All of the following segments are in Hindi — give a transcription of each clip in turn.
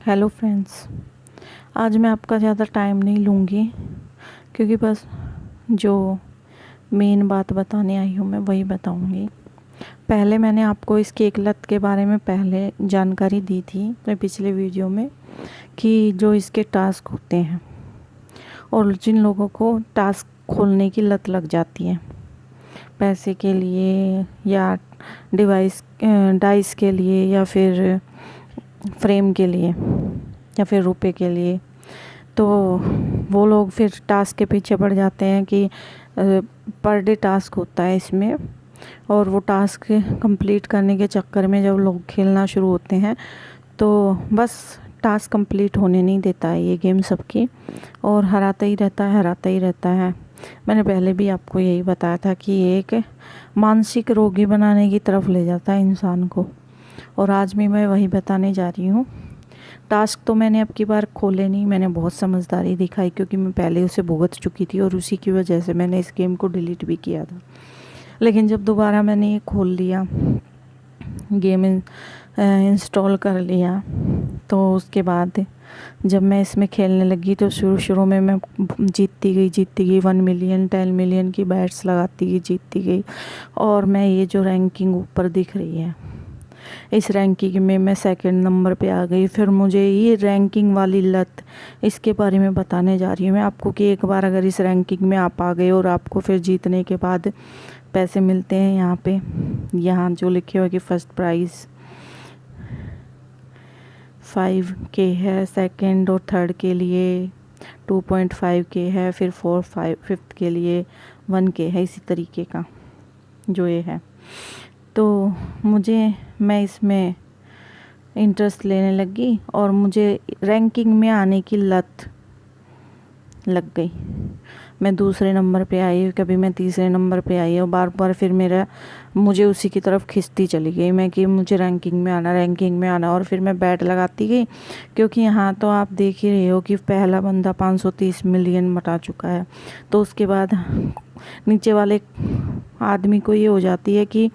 Hello friends. आज मैं आपका ज़्यादा टाइम नहीं लूँगी क्योंकि बस जो मेन बात बताने आई हूँ मैं वही बताऊँगी। पहले मैंने आपको इस केक लत के बारे में पहले जानकारी दी थी मैं पिछले वीडियो में कि जो इसके टास्क होते हैं और जिन लोगों को टास्क खोलने की लत लग जाती है पैसे के लिए या डाइस के लिए या फिर फ्रेम के लिए या फिर रुपए के लिए, तो वो लोग फिर टास्क के पीछे पड़ जाते हैं कि पर डे टास्क होता है इसमें। और वो टास्क कंप्लीट करने के चक्कर में जब लोग खेलना शुरू होते हैं तो बस टास्क कंप्लीट होने नहीं देता है ये गेम सबकी, और हराता ही रहता है, हराता ही रहता है। मैंने पहले भी आपको यही बताया था कि ये एक मानसिक रोगी बनाने की तरफ ले जाता है इंसान को, और आज भी मैं वही बताने जा रही हूँ। टास्क तो मैंने अब की बार खोले नहीं, मैंने बहुत समझदारी दिखाई क्योंकि मैं पहले उसे भुगत चुकी थी और उसी की वजह से मैंने इस गेम को डिलीट भी किया था। लेकिन जब दोबारा मैंने ये खोल लिया, गेम इंस्टॉल कर लिया, तो उसके बाद जब मैं इसमें खेलने लगी तो शुरू में मैं जीतती गई 1 मिलियन 10 मिलियन की बैट्स लगाती गई, जीतती गई। और मैं ये जो रैंकिंग ऊपर दिख रही है इस रैंकिंग में मैं सेकंड नंबर पे आ गई। फिर मुझे ये रैंकिंग वाली लत, इसके बारे में बताने जा रही हूँ मैं आपको कि एक बार अगर इस रैंकिंग में आप आ गए और आपको फिर जीतने के बाद पैसे मिलते हैं यहाँ पे, यहाँ जो लिखे हुए कि फर्स्ट प्राइज़ 5K है, सेकंड और थर्ड के लिए 2.5K है, फिर 5th के लिए 1K है, इसी तरीके का जो ये है। तो मैं इसमें इंटरेस्ट लेने लगी और मुझे रैंकिंग में आने की लत लग गई। मैं दूसरे नंबर पे आई, कभी मैं तीसरे नंबर पे आई, और बार बार फिर मुझे उसी की तरफ खिंचती चली गई मैं कि मुझे रैंकिंग में आना। और फिर मैं बैट लगाती गई क्योंकि यहाँ तो आप देख ही रहे हो कि पहला बंदा 530 मिलियन बटा चुका है। तो उसके बाद नीचे वाले आदमी को ये हो जाती है कि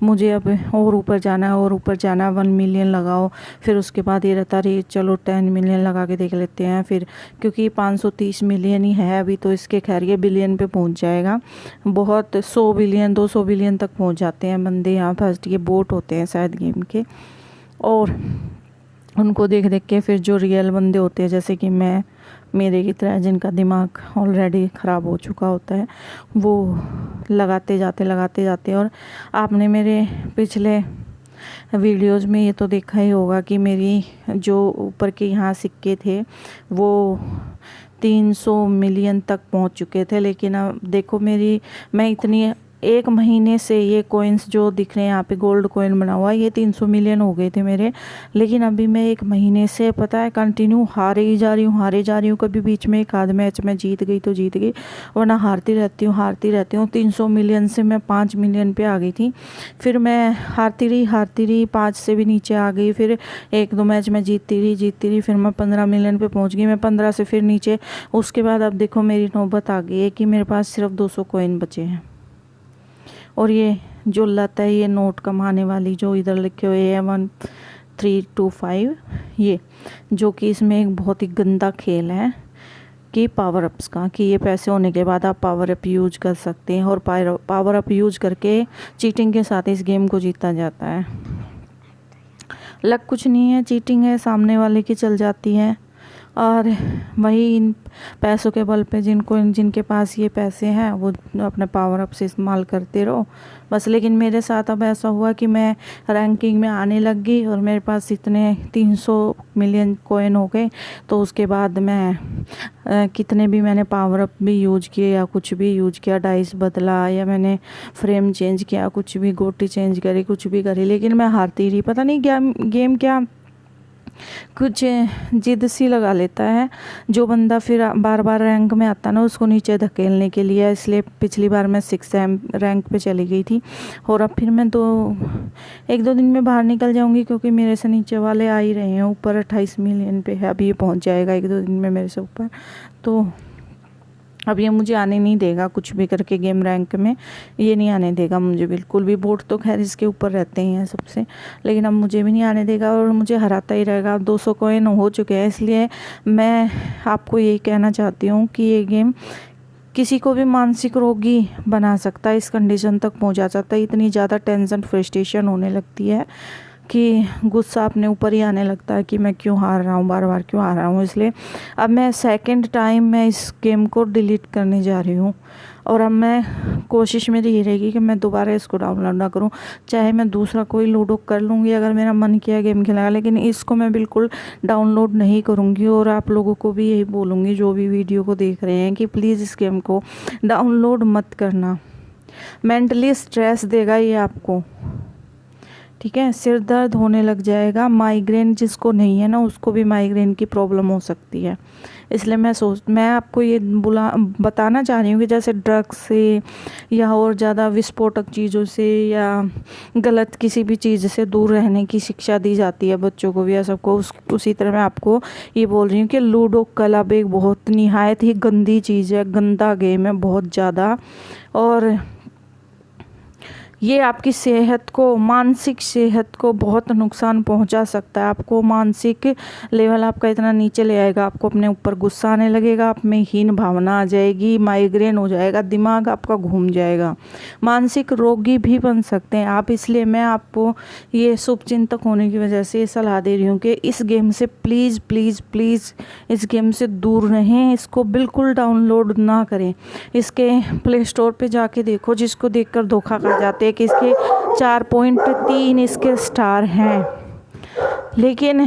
मुझे अब और ऊपर जाना है, और ऊपर जाना है, 1 मिलियन लगाओ। फिर उसके बाद ये रहता रही चलो 10 मिलियन लगा के देख लेते हैं। फिर क्योंकि 530 मिलियन ही है अभी, तो इसके खैर ये बिलियन पे पहुंच जाएगा। बहुत 100 बिलियन 200 बिलियन तक पहुंच जाते हैं बंदे यहाँ फर्स्ट, ये बोट होते हैं शायद गेम के। और उनको देख देख के फिर जो रियल बंदे होते हैं जैसे कि मेरे की तरह जिनका दिमाग ऑलरेडी ख़राब हो चुका होता है, वो लगाते जाते। और आपने मेरे पिछले वीडियोस में ये तो देखा ही होगा कि मेरी जो ऊपर के यहाँ सिक्के थे वो 300 मिलियन तक पहुँच चुके थे। लेकिन अब देखो मैं इतनी एक महीने से ये कॉइन्स जो दिख रहे हैं यहाँ पे गोल्ड कॉइन बना हुआ है, ये 300 मिलियन हो गए थे मेरे। लेकिन अभी मैं एक महीने से पता है कंटिन्यू हारे जा रही हूँ। कभी बीच में एक आध मैच में जीत गई तो जीत गई, वरना हारती रहती हूँ। 300 मिलियन से मैं 5 मिलियन पे आ गई थी, फिर मैं हारती रही 5 से भी नीचे आ गई। फिर 1-2 मैच में जीतती रही, फिर मैं 15 मिलियन पे पहुँच गई, मैं 15 से फिर नीचे। उसके बाद अब देखो मेरी नौबत आ गई है कि मेरे पास सिर्फ 200 कॉइन बचे हैं। और ये जो लत है, ये नोट कमाने वाली जो इधर लिखे हुए है 1325, ये जो कि इसमें एक बहुत ही गंदा खेल है कि पावर अप्स का, कि ये पैसे होने के बाद आप पावर अप यूज कर सकते हैं, और पावर अप यूज करके चीटिंग के साथ इस गेम को जीता जाता है। लक कुछ नहीं है, चीटिंग है, सामने वाले की चल जाती है। और वही इन पैसों के बल पे जिनके पास ये पैसे हैं वो अपने पावर अप से इस्तेमाल करते रहो बस। लेकिन मेरे साथ अब ऐसा हुआ कि मैं रैंकिंग में आने लग गई और मेरे पास इतने 300 मिलियन कॉइन हो गए। तो उसके बाद मैं कितने भी मैंने पावर अप भी यूज किए या कुछ भी यूज किया, डाइस बदला या मैंने फ्रेम चेंज किया, कुछ भी गोटी चेंज करी, कुछ भी करी, लेकिन मैं हारती रही। पता नहीं क्या गेम क्या कुछ जिद सी लगा लेता है जो बंदा, फिर बार बार रैंक में आता ना उसको नीचे धकेलने के लिए। इसलिए पिछली बार मैं 6 रैंक पे चली गई थी, और अब फिर मैं 1-2 दिन में बाहर निकल जाऊंगी क्योंकि मेरे से नीचे वाले आ ही रहे हैं। ऊपर 28 मिलियन पे है, अभी ये पहुंच जाएगा 1-2 दिन में मेरे से ऊपर। तो अब ये मुझे आने नहीं देगा कुछ भी करके, गेम रैंक में ये नहीं आने देगा मुझे बिल्कुल भी। बोट तो खैर इसके ऊपर रहते हैं सबसे, लेकिन अब मुझे भी नहीं आने देगा और मुझे हराता ही रहेगा। अब 200 कॉइन हो चुके हैं, इसलिए मैं आपको यही कहना चाहती हूँ कि ये गेम किसी को भी मानसिक रोगी बना सकता है, इस कंडीशन तक पहुँचा सकता है। इतनी ज़्यादा टेंशन फ्रस्ट्रेशन होने लगती है कि गुस्सा अपने ऊपर ही आने लगता है कि मैं क्यों हार रहा हूँ, बार बार क्यों हार रहा हूँ। इसलिए अब मैं सेकंड टाइम मैं इस गेम को डिलीट करने जा रही हूँ और अब मैं कोशिश मेरी ये रहेगी कि मैं दोबारा इसको डाउनलोड ना करूँ। चाहे मैं दूसरा कोई लूडो कर लूँगी अगर मेरा मन किया गेम खेलने, लेकिन इसको मैं बिल्कुल डाउनलोड नहीं करूँगी। और आप लोगों को भी यही बोलूँगी जो भी वीडियो को देख रहे हैं कि प्लीज़ इस गेम को डाउनलोड मत करना, मेंटली स्ट्रेस देगा ये आपको, ठीक है। सिर दर्द होने लग जाएगा, माइग्रेन जिसको नहीं है ना उसको भी माइग्रेन की प्रॉब्लम हो सकती है। इसलिए मैं आपको ये बताना चाह रही हूँ कि जैसे ड्रग्स से या और ज़्यादा विस्फोटक चीज़ों से या गलत किसी भी चीज़ से दूर रहने की शिक्षा दी जाती है बच्चों को भी या सबको, उसी तरह मैं आपको ये बोल रही हूँ कि लूडो क्लब एक बहुत निहायत ही गंदी चीज़ है, गंदा गेम है बहुत ज़्यादा। और ये आपकी सेहत को, मानसिक सेहत को बहुत नुकसान पहुंचा सकता है। आपको मानसिक लेवल आपका इतना नीचे ले आएगा, आपको अपने ऊपर गुस्सा आने लगेगा, आप में हीन भावना आ जाएगी, माइग्रेन हो जाएगा, दिमाग आपका घूम जाएगा, मानसिक रोगी भी बन सकते हैं आप। इसलिए मैं आपको ये शुभचिंतक होने की वजह से सलाह दे रही हूँ कि इस गेम से प्लीज़ प्लीज़ प्लीज़ इस गेम से दूर रहें, इसको बिल्कुल डाउनलोड ना करें। इसके प्ले स्टोर पे जाके देखो, जिसको देखकर धोखा खा जाते कि इसके 4.3 इसके स्टार हैं, लेकिन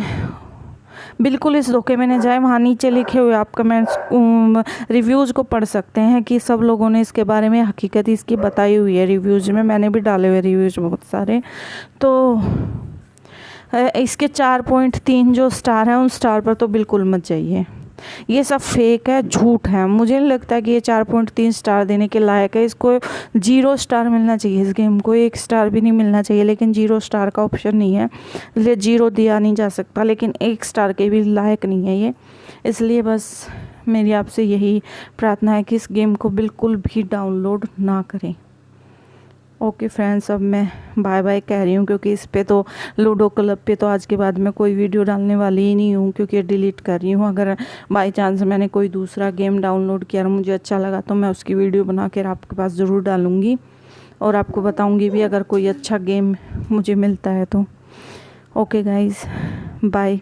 बिल्कुल इस धोखे में न जाए। वहाँ नीचे लिखे हुए आप कमेंट्स रिव्यूज़ को पढ़ सकते हैं कि सब लोगों ने इसके बारे में हकीकत इसकी बताई हुई है रिव्यूज़ में, मैंने भी डाले हुए रिव्यूज़ बहुत सारे। तो इसके 4.3 जो स्टार हैं उन स्टार पर तो बिल्कुल मत जाइए, ये सब फेक है, झूठ है। मुझे नहीं लगता कि ये 4.3 स्टार देने के लायक है। इसको 0 स्टार मिलना चाहिए, इस गेम को 1 स्टार भी नहीं मिलना चाहिए, लेकिन 0 स्टार का ऑप्शन नहीं है, इसलिए 0 दिया नहीं जा सकता, लेकिन 1 स्टार के भी लायक नहीं है ये। इसलिए बस मेरी आपसे यही प्रार्थना है कि इस गेम को बिल्कुल भी डाउनलोड ना करें। ओके फ्रेंड्स, अब मैं बाय बाय कह रही हूँ, क्योंकि इस पे तो लूडो क्लब पे तो आज के बाद मैं कोई वीडियो डालने वाली ही नहीं हूँ, क्योंकि डिलीट कर रही हूँ। अगर बाय चांस मैंने कोई दूसरा गेम डाउनलोड किया और मुझे अच्छा लगा तो मैं उसकी वीडियो बना कर आपके पास ज़रूर डालूँगी और आपको बताऊँगी भी अगर कोई अच्छा गेम मुझे मिलता है तो। Okay guys, bye.